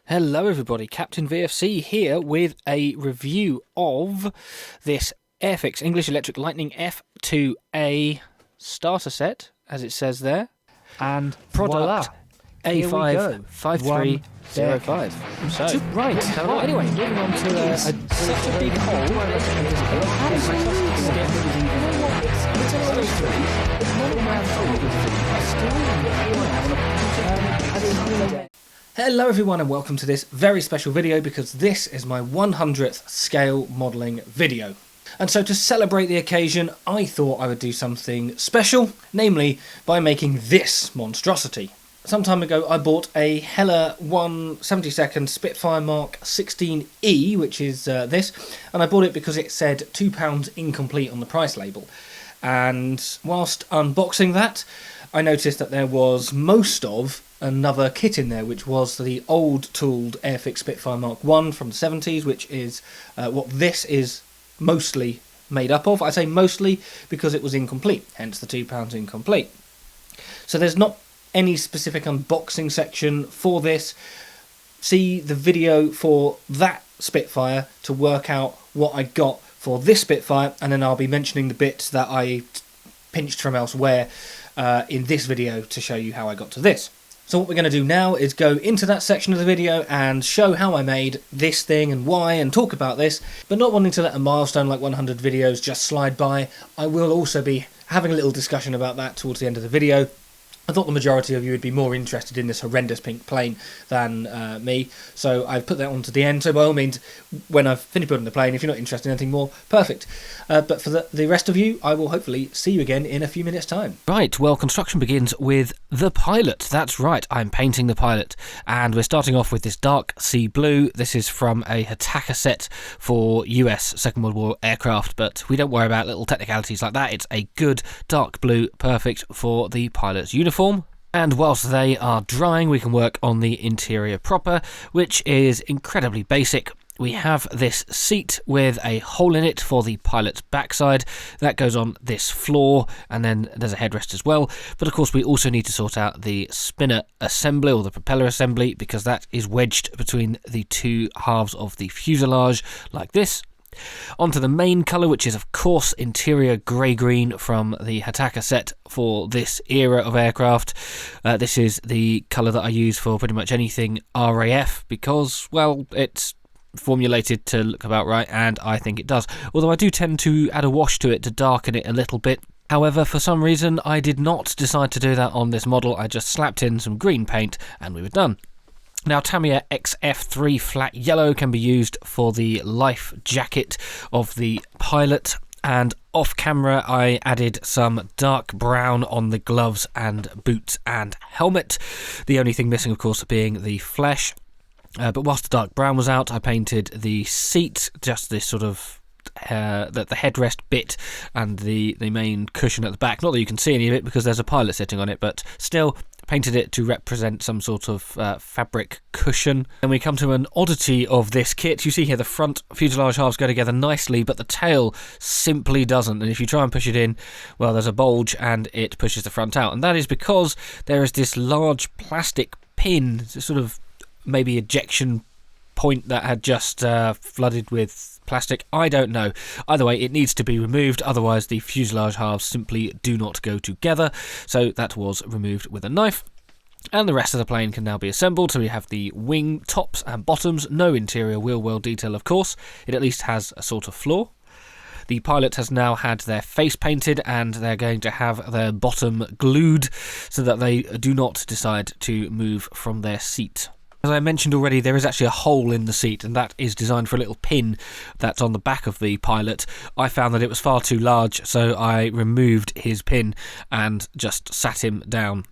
Hello everybody, Captain VFC here with a review of this Airfix English Electric Lightning F2A starter set, as it says there, and product A55305. So, right, anyway, moving on to such a big hole. Hello everyone and welcome to this very special video because this is my 100th scale modelling video. And so to celebrate the occasion, I thought I would do something special, namely by making this monstrosity. Some time ago I bought a Heller 1/72 Spitfire Mk1 which is this, and I bought it because it said £2 incomplete on the price label. And whilst unboxing that, I noticed that there was most of another kit in there, which was the old tooled Airfix Spitfire Mk1 from the 70s, which is what this is mostly made up of. I say mostly because it was incomplete, hence the £2 incomplete. So there's not any specific unboxing section for this. See the video for that Spitfire to work out what I got for this Spitfire, and then I'll be mentioning the bits that I pinched from elsewhere in this video to show you how I got to this. So what we're going to do now is go into that section of the video and show how I made this thing and why, and talk about this, but not wanting to let a milestone like 100 videos just slide by. I will also be having a little discussion about that towards the end of the video. I thought the majority of you would be more interested in this horrendous pink plane than me, so I've put that on to the end. So by all means, when I've finished building the plane, if you're not interested in anything more, perfect. But for the rest of you, I will hopefully see you again in a few minutes' time. Right, well, construction begins with the pilot. That's right, I'm painting the pilot. And we're starting off with this dark sea blue. This is from a Heller set for US Second World War aircraft, but we don't worry about little technicalities like that. It's a good dark blue, perfect for the pilot's uniform. And whilst they are drying, we can work on the interior proper, which is incredibly basic. We have this seat with a hole in it for the pilot's backside. That goes on this floor, and then there's a headrest as well. But of course we also need to sort out the spinner assembly, or the propeller assembly, because that is wedged between the two halves of the fuselage, like this. Onto the main colour, which is of course interior grey-green from the Heller set for this era of aircraft. This is the colour that I use for pretty much anything RAF because, well, it's formulated to look about right, and I think it does. Although I do tend to add a wash to it to darken it a little bit. However, for some reason I did not decide to do that on this model. I just slapped in some green paint and we were done. Now, Tamiya XF3 flat yellow can be used for the life jacket of the pilot, and off camera I added some dark brown on the gloves and boots and helmet. The only thing missing, of course, being the flesh. But whilst the dark brown was out, I painted the seat, just this sort of the headrest bit and the main cushion at the back. Not that you can see any of it because there's a pilot sitting on it, but still painted it to represent some sort of fabric cushion. And we come to an oddity of this kit. You see here the front fuselage halves go together nicely, but the tail simply doesn't. And if you try and push it in, well, there's a bulge and it pushes the front out. And that is because there is this large plastic pin, sort of maybe ejection point that had just flooded with plastic. I don't know. Either way, it needs to be removed, otherwise the fuselage halves simply do not go together. So that was removed with a knife. And the rest of the plane can now be assembled. So we have the wing tops and bottoms, no interior wheel well detail of course. It at least has a sort of floor. The pilot has now had their face painted, and they're going to have their bottom glued so that they do not decide to move from their seat. As I mentioned already, there is actually a hole in the seat, and that is designed for a little pin that's on the back of the pilot. I found that it was far too large, so I removed his pin and just sat him down.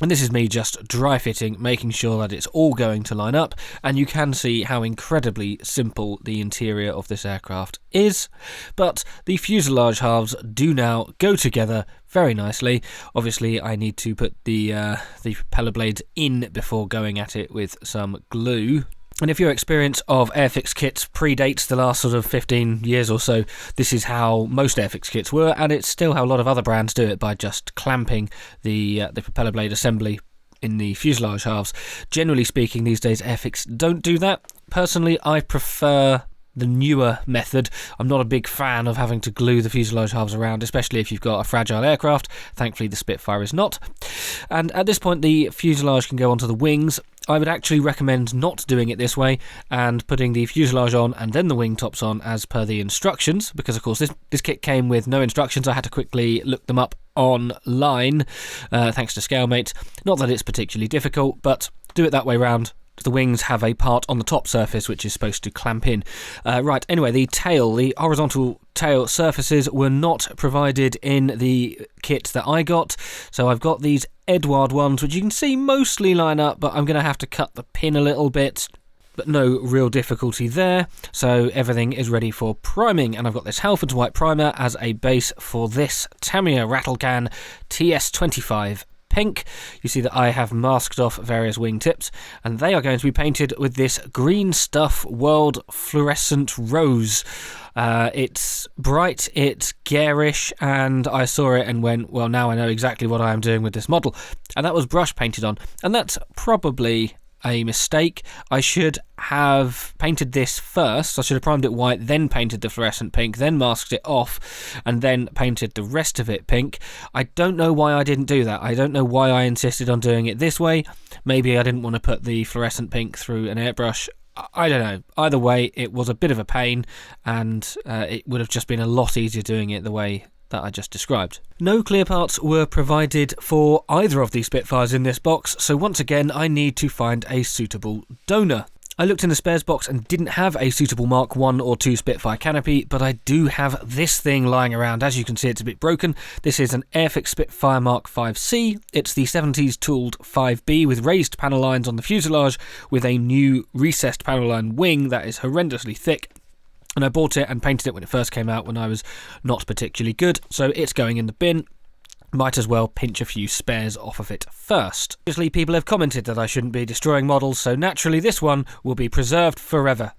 And this is me just dry fitting, making sure that it's all going to line up, and you can see how incredibly simple the interior of this aircraft is. But the fuselage halves do now go together very nicely. Obviously I need to put the propeller blades in before going at it with some glue. And if your experience of Airfix kits predates the last sort of 15 years or so, this is how most Airfix kits were, and it's still how a lot of other brands do it, by just clamping the propeller blade assembly in the fuselage halves. Generally speaking, these days Airfix don't do that. Personally, I prefer the newer method. I'm not a big fan of having to glue the fuselage halves around, especially if you've got a fragile aircraft. Thankfully, the Spitfire is not. And at this point, the fuselage can go onto the wings. I would actually recommend not doing it this way and putting the fuselage on and then the wing tops on as per the instructions, because of course this kit came with no instructions. I had to quickly look them up online, thanks to ScaleMate. Not that it's particularly difficult, but do it that way round. The wings have a part on the top surface which is supposed to clamp in. Right, anyway, the horizontal tail surfaces were not provided in the kit that I got, so I've got these Edward ones which you can see mostly line up, but I'm going to have to cut the pin a little bit. But no real difficulty there, so everything is ready for priming, and I've got this Halfords white primer as a base for this Tamiya Rattlecan TS25 pink. You see that I have masked off various wingtips, and they are going to be painted with this Green Stuff World Fluorescent Rose. It's bright, it's garish, and I saw it and went, well, now I know exactly what I am doing with this model. And that was brush painted on, and that's probably a mistake. I should have painted this first. I should have primed it white, then painted the fluorescent pink, then masked it off, and then painted the rest of it pink. I don't know why I didn't do that. I don't know why I insisted on doing it this way. Maybe I didn't want to put the fluorescent pink through an airbrush. I don't know. Either way, it was a bit of a pain, and it would have just been a lot easier doing it the way that I just described. No clear parts were provided for either of these Spitfires in this box, so once again I need to find a suitable donor. I looked in the spares box and didn't have a suitable Mark 1 or 2 Spitfire canopy, but I do have this thing lying around. As you can see, it's a bit broken. This is an Airfix Spitfire Mk1C. It's the 70s tooled 5B with raised panel lines on the fuselage with a new recessed panel line wing that is horrendously thick. And I bought it and painted it when it first came out when I was not particularly good, so it's going in the bin. Might as well pinch a few spares off of it first. Obviously, people have commented that I shouldn't be destroying models, so naturally this one will be preserved forever.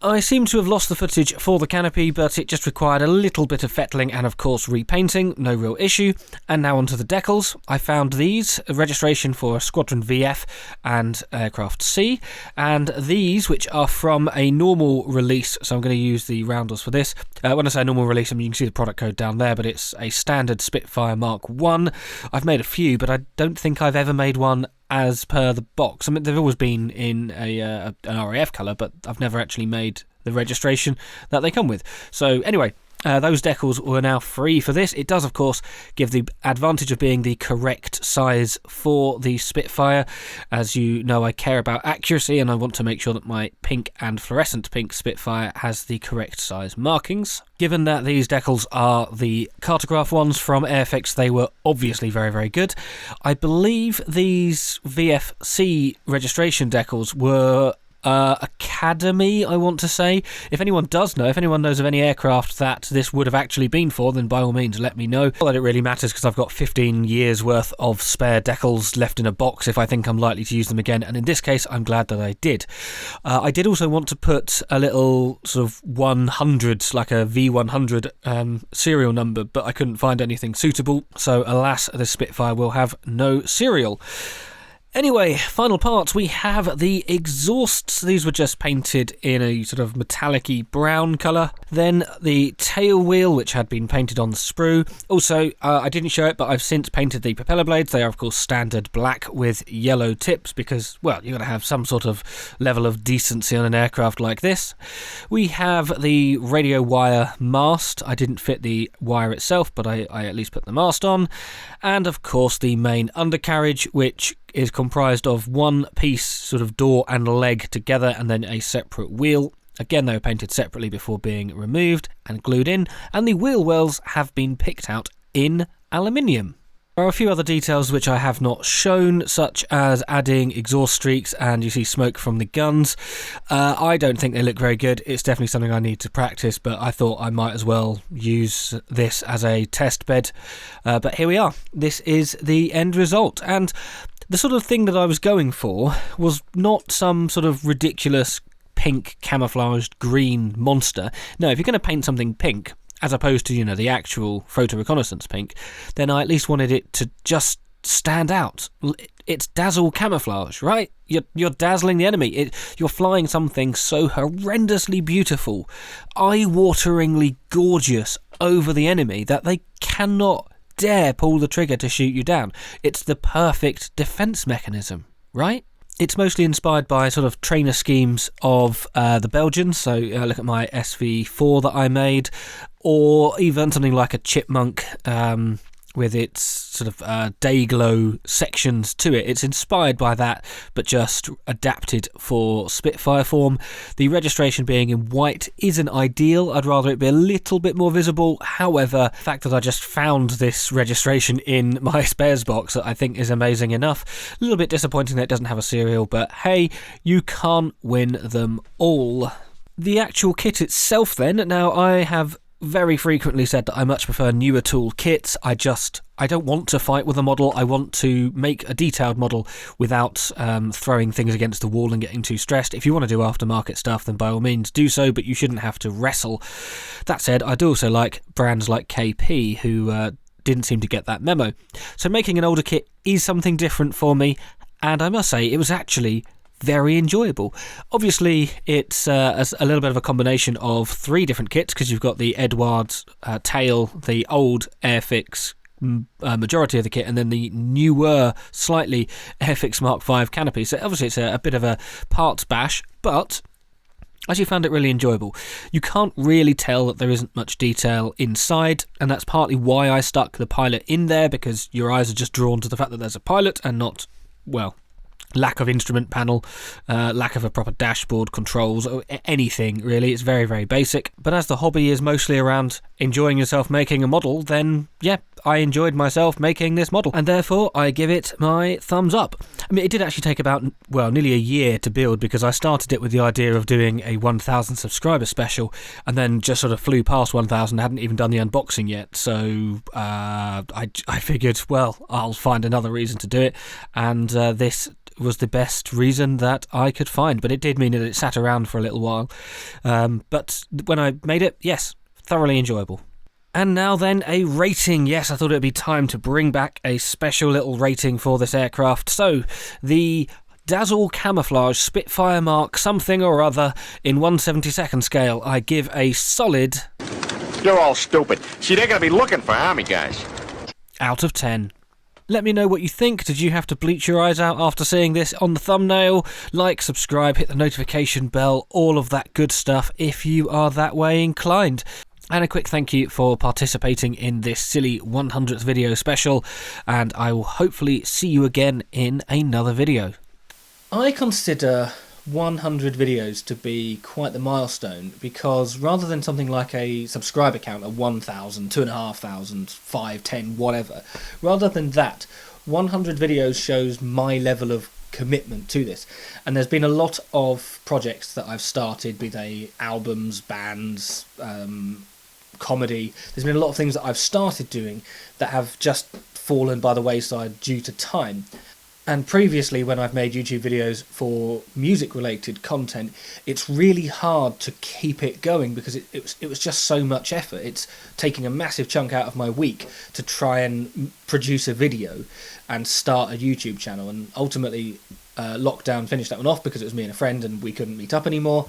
I seem to have lost the footage for the canopy, but it just required a little bit of fettling and of course repainting, no real issue. And now onto the decals. I found these, a registration for Squadron VF and Aircraft C, and these, which are from a normal release, so I'm going to use the roundels for this. When I say normal release, I mean you can see the product code down there, but it's a standard Spitfire Mk1. I've made a few, but I don't think I've ever made one as per the box. I mean, they've always been in an RAF colour, but I've never actually made the registration that they come with. So anyway, those decals were now free for this. It does, of course, give the advantage of being the correct size for the Spitfire. As you know, I care about accuracy, and I want to make sure that my pink and fluorescent pink Spitfire has the correct size markings. Given that these decals are the cartograph ones from Airfix, they were obviously very, very good. I believe these VFC registration decals were Academy, I want to say. If anyone does know, if anyone knows of any aircraft that this would have actually been for, then by all means let me know. Not that it really matters, because I've got 15 years worth of spare decals left in a box if I think I'm likely to use them again, and in this case I'm glad that I did. I did also want to put a little sort of 100, like a V100 serial number, but I couldn't find anything suitable, so alas, the Spitfire will have no serial. Anyway, final parts, we have the exhausts. These were just painted in a sort of metallic-y brown colour. Then the tail wheel, which had been painted on the sprue. Also, I didn't show it, but I've since painted the propeller blades. They are, of course, standard black with yellow tips because, well, you've got to have some sort of level of decency on an aircraft like this. We have the radio wire mast. I didn't fit the wire itself, but I at least put the mast on. And, of course, the main undercarriage, which is comprised of one piece, sort of door and leg together, and then a separate wheel. Again, they were painted separately before being removed and glued in, and the wheel wells have been picked out in aluminium. There are a few other details which I have not shown, such as adding exhaust streaks, and you see smoke from the guns. I don't think they look very good. It's definitely something I need to practice, but I thought I might as well use this as a test bed. But here we are. This is the end result, and the sort of thing that I was going for was not some sort of ridiculous pink camouflaged green monster. No, if you're going to paint something pink, as opposed to, you know, the actual photo reconnaissance pink, then I at least wanted it to just stand out. It's dazzle camouflage, right? You're dazzling the enemy. You're flying something so horrendously beautiful, eye-wateringly gorgeous over the enemy that they cannot dare pull the trigger to shoot you down. It's the perfect defense mechanism, right? It's mostly inspired by sort of trainer schemes of the Belgians, so look at my SV4 that I made, or even something like a Chipmunk with its sort of day glow sections to it. It's inspired by that, but just adapted for Spitfire form. The registration being in white isn't ideal. I'd rather it be a little bit more visible. However, the fact that I just found this registration in my spares box, I think is amazing enough. A little bit disappointing that it doesn't have a serial, but hey, you can't win them all. The actual kit itself then, now I have very frequently said that I much prefer newer tool kits. I don't want to fight with a model. I want to make a detailed model without throwing things against the wall and getting too stressed. If you want to do aftermarket stuff, then by all means do so, but you shouldn't have to wrestle. That said, I do also like brands like KP who didn't seem to get that memo. So making an older kit is something different for me, and I must say it was actually very enjoyable. Obviously, it's a little bit of a combination of 3 different kits, because you've got the Edwards tail, the old Airfix majority of the kit, and then the newer, slightly Airfix Mark V canopy. So obviously it's a bit of a parts bash, but I actually found it really enjoyable. You can't really tell that there isn't much detail inside, and that's partly why I stuck the pilot in there, because your eyes are just drawn to the fact that there's a pilot and not, well, lack of instrument panel, lack of a proper dashboard, controls, or anything really. It's very, very basic. But as the hobby is mostly around enjoying yourself making a model, then yeah, I enjoyed myself making this model, and therefore I give it my thumbs up. I mean, it did actually take about, well, nearly a year to build, because I started it with the idea of doing a 1,000 subscriber special, and then just sort of flew past 1,000, hadn't even done the unboxing yet, so I figured, well, I'll find another reason to do it, and this was the best reason that I could find, but it did mean that it sat around for a little while. But when I made it, yes, thoroughly enjoyable. And now then, a rating. Yes, I thought it would be time to bring back a special little rating for this aircraft. So, the Dazzle Camouflage Spitfire Mark something or other in 1/72nd scale, I give a solid... You're all stupid. See, they're gonna be looking for army guys. Out of 10. Let me know what you think. Did you have to bleach your eyes out after seeing this on the thumbnail? Like, subscribe, hit the notification bell, all of that good stuff if you are that way inclined. And a quick thank you for participating in this silly 100th video special, and I will hopefully see you again in another video. I consider 100 videos to be quite the milestone, because rather than something like a subscriber count of 1,000, 2,500, 5, 10, whatever, rather than that, 100 videos shows my level of commitment to this. And there's been a lot of projects that I've started, be they albums, bands, comedy. There's been a lot of things that I've started doing that have just fallen by the wayside due to time. And previously, when I've made YouTube videos for music-related content, it's really hard to keep it going, because it was just so much effort. It's taking a massive chunk out of my week to try and produce a video and start a YouTube channel. And ultimately, lockdown finished that one off, because it was me and a friend and we couldn't meet up anymore.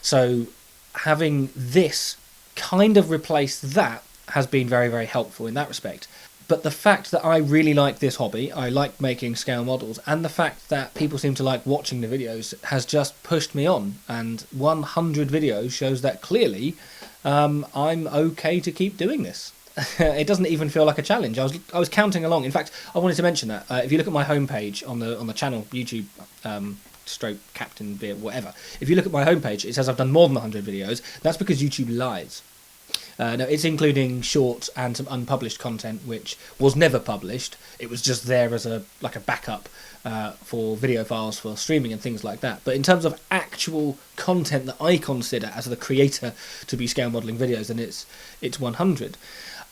So having this kind of replace that has been very, very helpful in that respect. But the fact that I really like this hobby, I like making scale models, and the fact that people seem to like watching the videos has just pushed me on. And 100 videos shows that clearly I'm okay to keep doing this. It doesn't even feel like a challenge. I was counting along. In fact, I wanted to mention that if you look at my homepage on the channel, YouTube stroke Captain Beer, whatever. If you look at my homepage, it says I've done more than 100 videos. That's because YouTube lies. No, it's including shorts and some unpublished content, which was never published. It was just there as a backup for video files for streaming and things like that. But in terms of actual content that I consider as the creator to be scale modelling videos, then it's 100.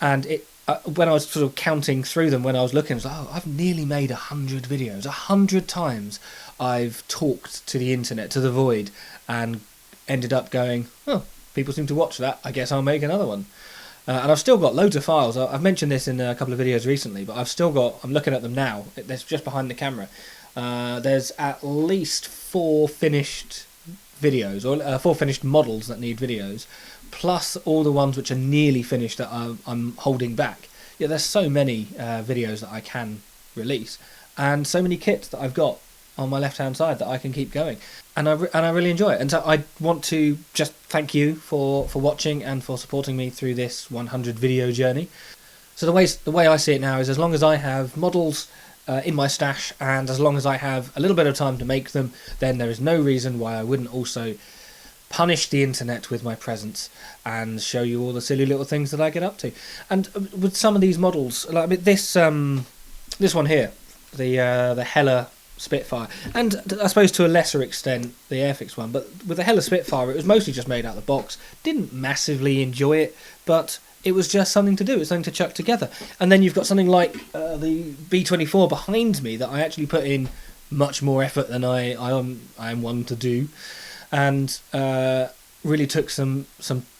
And when I was sort of counting through them, when I was looking, I was like, oh, I've nearly made 100 videos. 100 times I've talked to the internet, to the void, and ended up going, oh, people seem to watch that, I guess I'll make another one. And I've still got loads of files. I've mentioned this in a couple of videos recently, but I'm looking at them now. There's just behind the camera. There's at least 4 finished videos, or 4 finished models that need videos, plus all the ones which are nearly finished that I'm holding back. Yeah, there's so many videos that I can release, and so many kits that I've got on my left hand side that I can keep going, and I really enjoy it. And so I want to just thank you for watching and for supporting me through this 100 video journey. So the way I see it now is, as long as I have models in my stash, and as long as I have a little bit of time to make them, then there is no reason why I wouldn't also punish the internet with my presence and show you all the silly little things that I get up to. And with some of these models, like this one here, the Heller Spitfire, and I suppose to a lesser extent the Airfix one, but with the Heller Spitfire it was mostly just made out of the box. Didn't massively enjoy it, but it was just something to do. It was something to chuck together. And then you've got something like the B24 behind me that I actually put in much more effort than I am one to do, and really took some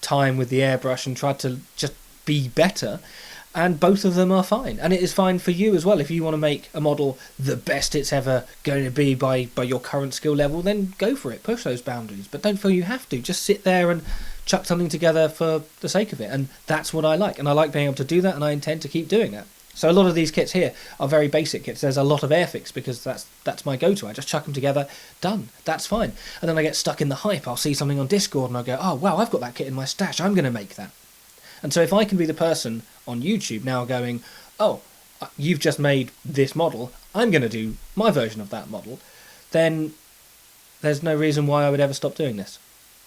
time with the airbrush and tried to just be better. And both of them are fine, and it is fine for you as well. If you want to make a model the best it's ever going to be by your current skill level, then go for it, push those boundaries, but don't feel you have to. Just sit there and chuck something together for the sake of it, and that's what I like, and I like being able to do that, and I intend to keep doing that. So a lot of these kits here are very basic kits. There's a lot of Airfix because that's my go-to. I just chuck them together, done, that's fine. And then I get stuck in the hype. I'll see something on Discord and I'll go, oh wow, I've got that kit in my stash, I'm going to make that. And so if I can be the person on YouTube now going, oh, you've just made this model, I'm going to do my version of that model, then there's no reason why I would ever stop doing this.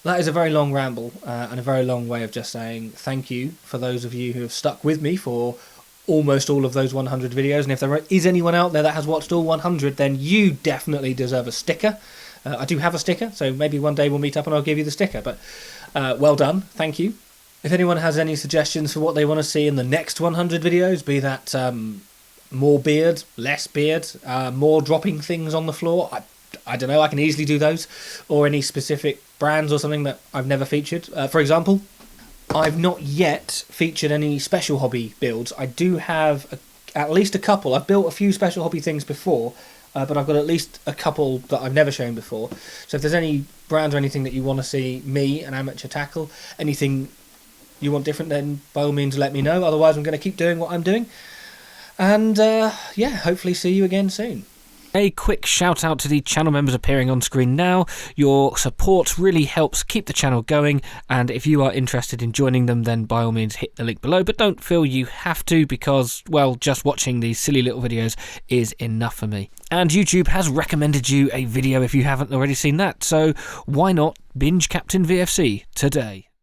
That is a very long ramble and a very long way of just saying thank you for those of you who have stuck with me for almost all of those 100 videos. And if there is anyone out there that has watched all 100, then you definitely deserve a sticker. I do have a sticker, so maybe one day we'll meet up and I'll give you the sticker. But well done, thank you. If anyone has any suggestions for what they want to see in the next 100 videos, be that more beard, less beard, more dropping things on the floor, I don't know, I can easily do those, or any specific brands or something that I've never featured. For example, I've not yet featured any special hobby builds. I do have at least a couple. I've built a few special hobby things before, but I've got at least a couple that I've never shown before. So if there's any brands or anything that you want to see me, an amateur, tackle, anything you want different, then by all means let me know. Otherwise I'm going to keep doing what I'm doing, and yeah, hopefully see you again soon. A quick shout out to the channel members appearing on screen now. Your support really helps keep the channel going, and if you are interested in joining them, then by all means hit the link below, but don't feel you have to, because, well, just watching these silly little videos is enough for me. And YouTube has recommended you a video if you haven't already seen that, so why not binge Captain VFC today?